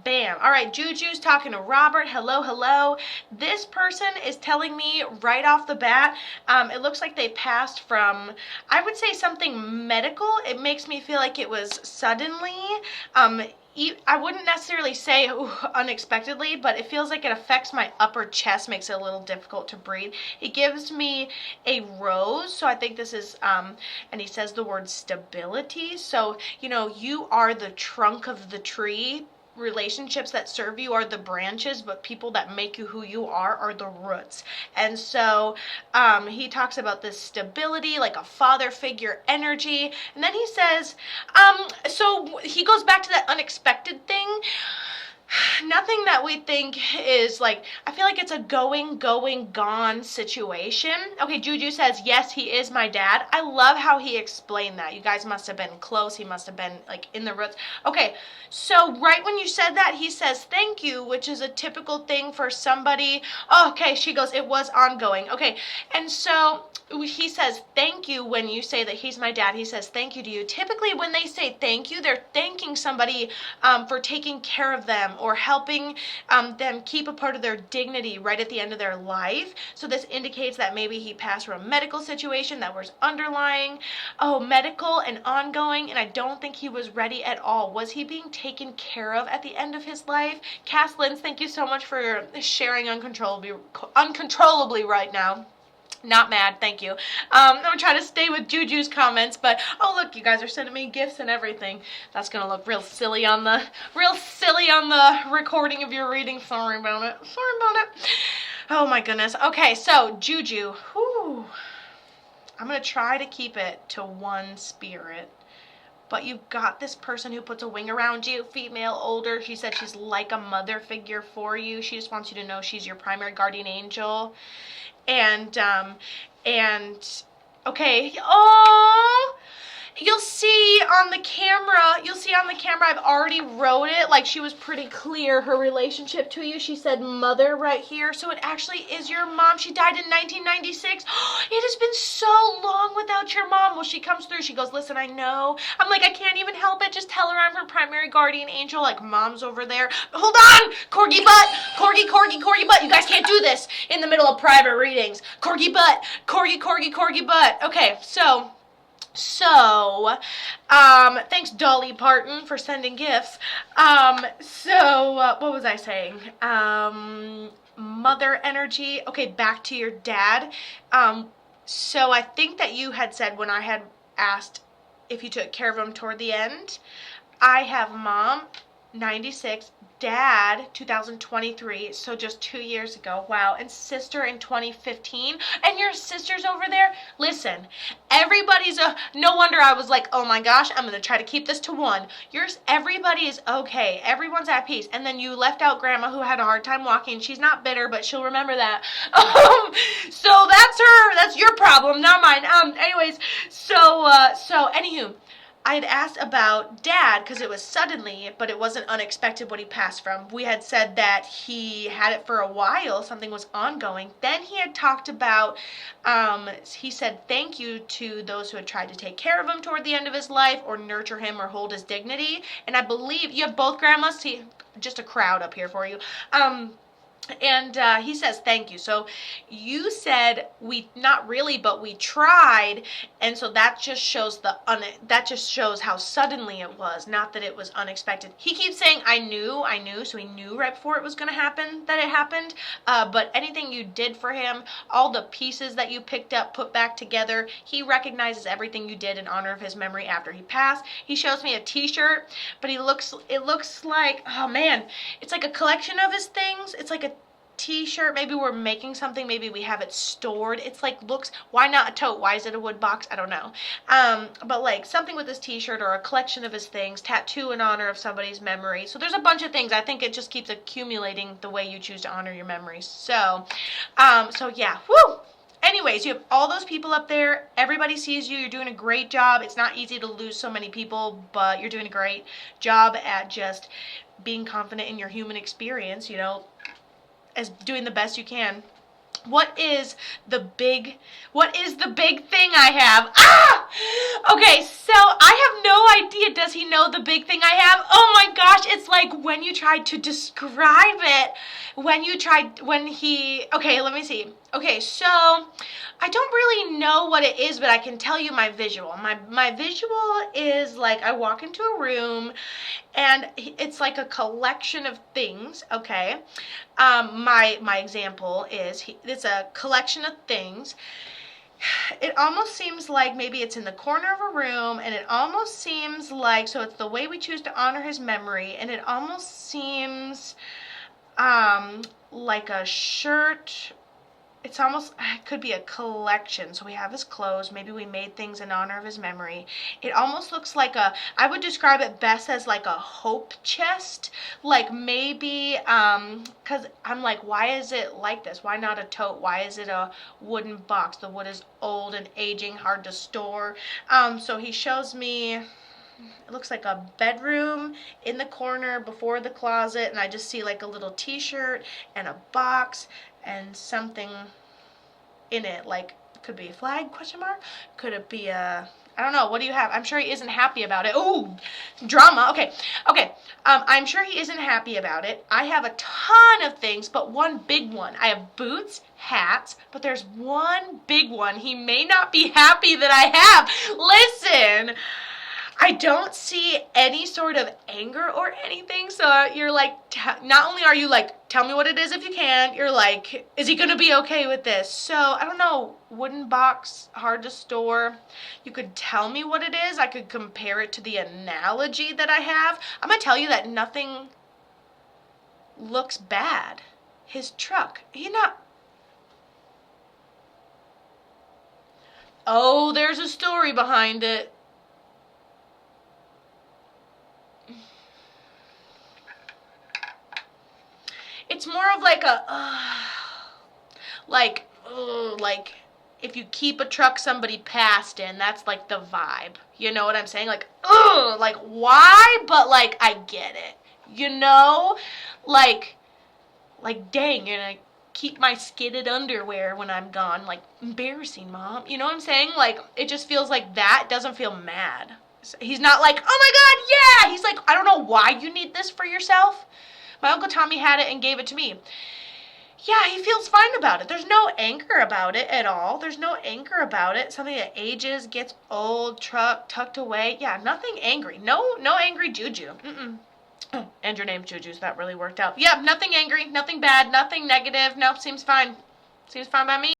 Bam. All right, Juju's talking to Robert. Hello, hello. This person is telling me right off the bat, it looks like they passed from, I would say something medical. It makes me feel like it was suddenly. I wouldn't necessarily say unexpectedly, but it feels like it affects my upper chest, makes it a little difficult to breathe. It gives me a rose, so I think this is, and he says the word stability. So, you are the trunk of the tree. Relationships that serve you are the branches, but people that make you who you are the roots. And so he talks about this stability, like a father figure energy. And then he says, so he goes back to that unexpected thing. Nothing that we think is like, I feel like it's a going, gone situation. Okay, Juju says, yes, he is my dad. I love how he explained that. You guys must have been close. He must have been like in the roots. Okay, so right when you said that, he says, thank you, which is a typical thing for somebody. Oh, okay, she goes, it was ongoing. Okay, and so he says thank you when you say that he's my dad. He says thank you to you. Typically when they say thank you, they're thanking somebody for taking care of them or helping them keep a part of their dignity right at the end of their life. So this indicates that maybe he passed from a medical situation that was underlying, medical and ongoing, and I don't think he was ready at all. Was he being taken care of at the end of his life? Cass Lynn, thank you so much for sharing uncontrollably right now. Not mad, thank you. I'm gonna try to stay with Juju's comments, but oh look, you guys are sending me gifts and everything. That's gonna look real silly on the recording of your reading. Sorry about it. Oh my goodness. Okay, so Juju. Whew. I'm gonna try to keep it to one spirit. But you've got this person who puts a wing around you, female, older. She said she's like a mother figure for you. She just wants you to know she's your primary guardian angel. And okay, oh, you'll see on the camera, I've already wrote it, like she was pretty clear, her relationship to you. She said mother right here, so it actually is your mom. She died in 1996. It has been so long without your mom. Well, she comes through, she goes, listen, I know. I'm like, I can't even help it. Just tell her I'm her primary guardian angel, like mom's over there. Hold on, corgi butt, corgi butt. You guys can't do this in the middle of private readings. Corgi butt, corgi butt. Okay, so, thanks Dolly Parton for sending gifts. What was I saying? Mother energy. Okay, back to your dad. So I think that you had said when I had asked if you took care of him toward the end, I have mom, 96, dad, 2023, so just 2 years ago. Wow. And sister in 2015. And your sister's over there? Listen, everybody's no wonder I was like, oh my gosh, I'm going to try to keep this to one. Everybody is okay. Everyone's at peace. And then you left out grandma who had a hard time walking. She's not bitter, but she'll remember that. So that's your problem, not mine. Anyways, anywho, I had asked about dad because it was suddenly, but it wasn't unexpected what he passed from. We had said that he had it for a while, something was ongoing. Then he had talked about, he said thank you to those who had tried to take care of him toward the end of his life or nurture him or hold his dignity. And I believe you have both grandmas. See, just a crowd up here for you. And he says thank you. So you said not really, but we tried, and so that just shows how suddenly it was, not that it was unexpected. He keeps saying I knew, so he knew right before it was going to happen that it happened. But anything you did for him, all the pieces that you picked up, put back together, he recognizes everything you did in honor of his memory after he passed. He shows me a T-shirt, but it looks like, oh man, it's like a collection of his things. It's like a T-shirt. Maybe we're making something. Maybe we have it stored. It's like why not a tote? Why is it a wood box? I don't know. But like something with his T-shirt or a collection of his things, tattoo in honor of somebody's memory. So there's a bunch of things. I think it just keeps accumulating the way you choose to honor your memories. So yeah. Woo! Anyways, you have all those people up there. Everybody sees you. You're doing a great job. It's not easy to lose so many people, but you're doing a great job at just being confident in your human experience, as doing the best you can. What is the big thing I have? Ah! Okay, so I have no idea. Does he know the big thing I have? Oh my gosh, it's like when you tried to describe it. Okay, let me see. Okay, so I don't really know what it is, but I can tell you my visual. My visual is like I walk into a room and it's like a collection of things, okay? My example is it's a collection of things. It almost seems like maybe it's in the corner of a room, and it almost seems like, so it's the way we choose to honor his memory, and it almost seems like a shirt. It's almost, it could be a collection. So we have his clothes. Maybe we made things in honor of his memory. It almost looks like I would describe it best as like a hope chest. Like maybe, because I'm like, why is it like this? Why not a tote? Why is it a wooden box? The wood is old and aging, hard to store. So he shows me, it looks like a bedroom in the corner before the closet, and I just see like a little t-shirt and a box and something in it, like could be a flag, question mark, could it be a, I don't know, what do you have? I'm sure he isn't happy about it. Ooh, drama. Okay, I'm sure he isn't happy about it. I have a ton of things, but one big one. I have boots, hats, but there's one big one he may not be happy that I have. Listen, I don't see any sort of anger or anything, so you're like, not only are you like, tell me what it is if you can, you're like, is he going to be okay with this? So, I don't know, wooden box, hard to store. You could tell me what it is. I could compare it to the analogy that I have. I'm going to tell you that nothing looks bad. His truck, oh, there's a story behind it. It's more of like like if you keep a truck somebody passed in, that's like the vibe. You know what I'm saying? Like, like why? But like I get it. You know? Like dang, you're gonna keep my skidded underwear when I'm gone. Like, embarrassing, Mom. You know what I'm saying? Like, it just feels like that. Doesn't feel mad. He's not like, oh my God, yeah! He's like, I don't know why you need this for yourself. My Uncle Tommy had it and gave it to me. Yeah, he feels fine about it. There's no anger about it at all. There's no anger about it. Something that ages, gets old, tucked away. Yeah, nothing angry. No angry juju. Oh, and your name's Juju, so that really worked out. Yeah, nothing angry, nothing bad, nothing negative. Nope, seems fine. Seems fine by me.